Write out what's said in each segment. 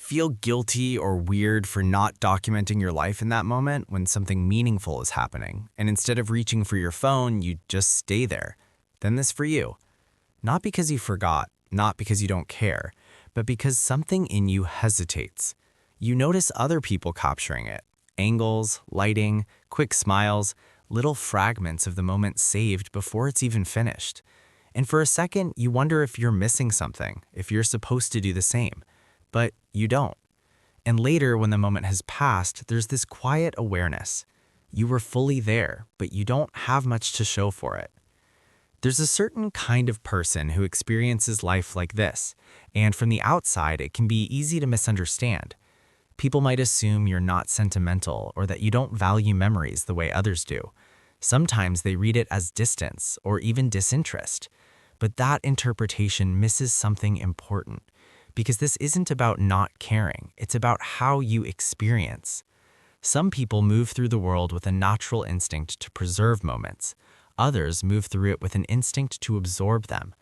feel guilty or weird for not documenting your life in that moment when something meaningful is happening, and instead of reaching for your phone, you just stay there? Then this for you. Not because you forgot, not because you don't care, but because something in you hesitates. You notice other people capturing it. Angles, lighting, quick smiles, little fragments of the moment saved before it's even finished. And for a second, you wonder if you're missing something, if you're supposed to do the same. But you don't. And later, when the moment has passed, there's this quiet awareness. You were fully there, but you don't have much to show for it. There's a certain kind of person who experiences life like this, and from the outside, it can be easy to misunderstand. People might assume you're not sentimental or that you don't value memories the way others do. Sometimes they read it as distance or even disinterest. But that interpretation misses something important, because this isn't about not caring, it's about how you experience. Some people move through the world with a natural instinct to preserve moments. Others move through it with an instinct to absorb them.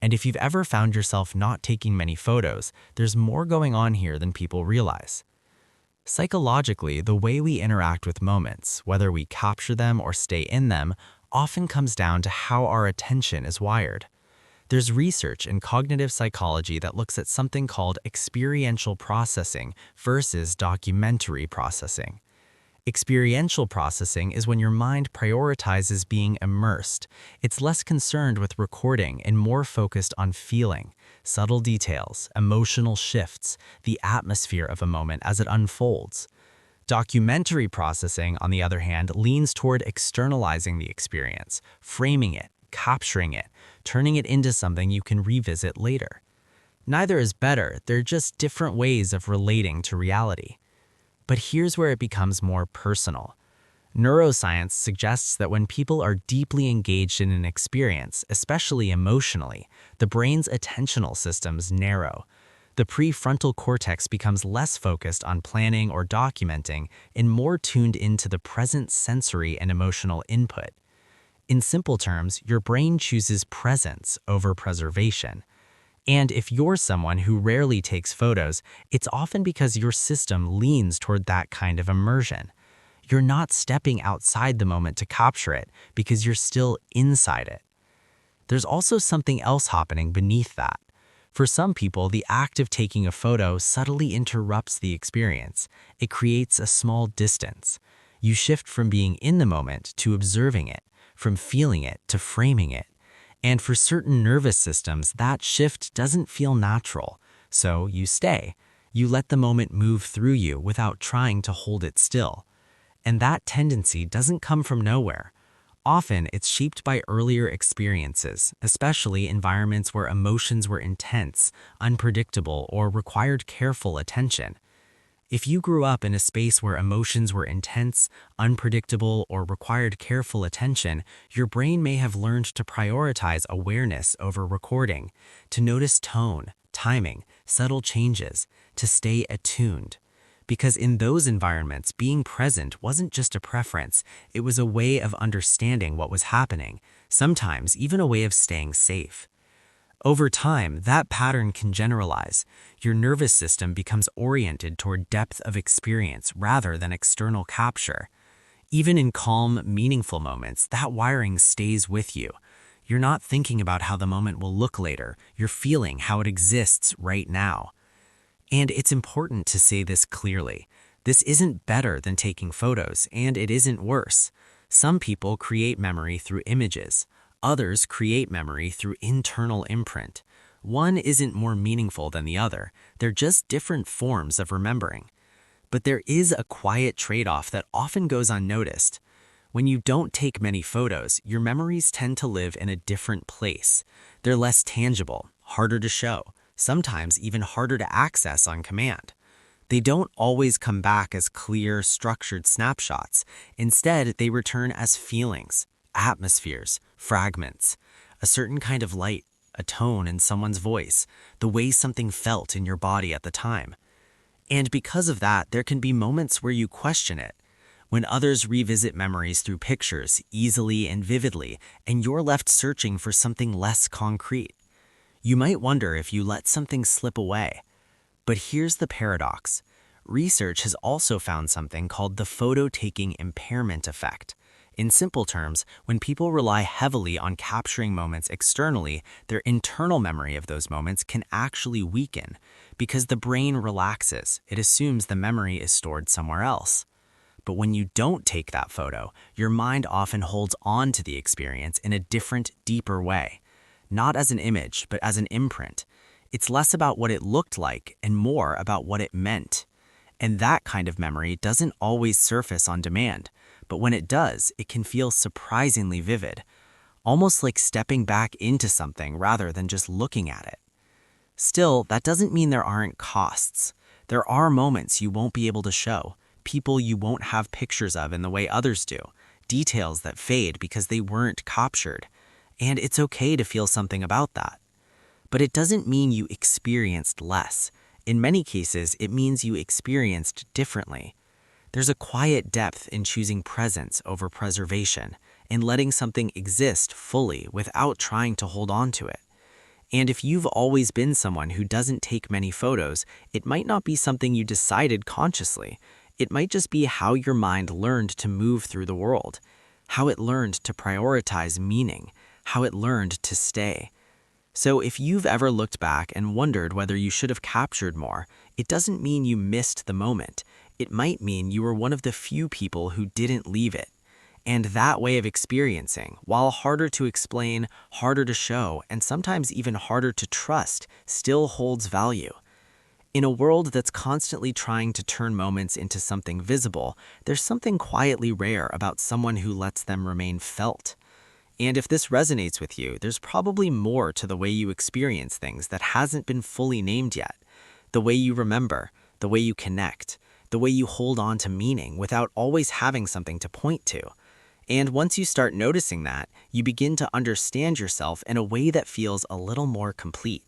And if you've ever found yourself not taking many photos, there's more going on here than people realize. Psychologically, the way we interact with moments, whether we capture them or stay in them, often comes down to how our attention is wired. There's research in cognitive psychology that looks at something called experiential processing versus documentary processing. Experiential processing is when your mind prioritizes being immersed. It's less concerned with recording and more focused on feeling, subtle details, emotional shifts, the atmosphere of a moment as it unfolds. Documentary processing, on the other hand, leans toward externalizing the experience, framing it, capturing it, turning it into something you can revisit later. Neither is better, they're just different ways of relating to reality. But here's where it becomes more personal. Neuroscience suggests that when people are deeply engaged in an experience, especially emotionally, the brain's attentional systems narrow. The prefrontal cortex becomes less focused on planning or documenting and more tuned into the present sensory and emotional input. In simple terms, your brain chooses presence over preservation. And if you're someone who rarely takes photos, it's often because your system leans toward that kind of immersion. You're not stepping outside the moment to capture it because you're still inside it. There's also something else happening beneath that. For some people, the act of taking a photo subtly interrupts the experience. It creates a small distance. You shift from being in the moment to observing it, from feeling it to framing it. And for certain nervous systems, that shift doesn't feel natural. So you stay. You let the moment move through you without trying to hold it still. And that tendency doesn't come from nowhere. Often, it's shaped by earlier experiences, especially environments where emotions were intense, unpredictable, or required careful attention. If you grew up in a space where emotions were intense, unpredictable, or required careful attention, your brain may have learned to prioritize awareness over recording, to notice tone, timing, subtle changes, to stay attuned. Because in those environments, being present wasn't just a preference, it was a way of understanding what was happening, sometimes even a way of staying safe. Over time, that pattern can generalize. Your nervous system becomes oriented toward depth of experience rather than external capture. Even in calm, meaningful moments, that wiring stays with you. You're not thinking about how the moment will look later, you're feeling how it exists right now. And it's important to say this clearly. This isn't better than taking photos, and it isn't worse. Some people create memory through images. Others create memory through internal imprint. One isn't more meaningful than the other. They're just different forms of remembering. But there is a quiet trade-off that often goes unnoticed. When you don't take many photos, your memories tend to live in a different place. They're less tangible, harder to show, sometimes even harder to access on command. They don't always come back as clear, structured snapshots. Instead, they return as feelings, atmospheres, fragments, a certain kind of light, a tone in someone's voice, the way something felt in your body at the time. And because of that, there can be moments where you question it. When others revisit memories through pictures, easily and vividly, and you're left searching for something less concrete. You might wonder if you let something slip away. But here's the paradox. Research has also found something called the photo-taking impairment effect. In simple terms, when people rely heavily on capturing moments externally, their internal memory of those moments can actually weaken. Because the brain relaxes, it assumes the memory is stored somewhere else. But when you don't take that photo, your mind often holds on to the experience in a different, deeper way. Not as an image, but as an imprint. It's less about what it looked like and more about what it meant. And that kind of memory doesn't always surface on demand, but when it does, it can feel surprisingly vivid, almost like stepping back into something rather than just looking at it. Still, that doesn't mean there aren't costs. There are moments you won't be able to show, people you won't have pictures of in the way others do, details that fade because they weren't captured. And it's okay to feel something about that. But it doesn't mean you experienced less. In many cases, it means you experienced differently. There's a quiet depth in choosing presence over preservation, in letting something exist fully without trying to hold on to it. And if you've always been someone who doesn't take many photos, it might not be something you decided consciously. It might just be how your mind learned to move through the world, how it learned to prioritize meaning, how it learned to stay. So if you've ever looked back and wondered whether you should have captured more, it doesn't mean you missed the moment. It might mean you were one of the few people who didn't leave it. And that way of experiencing, while harder to explain, harder to show, and sometimes even harder to trust, still holds value. In a world that's constantly trying to turn moments into something visible, there's something quietly rare about someone who lets them remain felt. And if this resonates with you, there's probably more to the way you experience things that hasn't been fully named yet. The way you remember, the way you connect, the way you hold on to meaning without always having something to point to. And once you start noticing that, you begin to understand yourself in a way that feels a little more complete.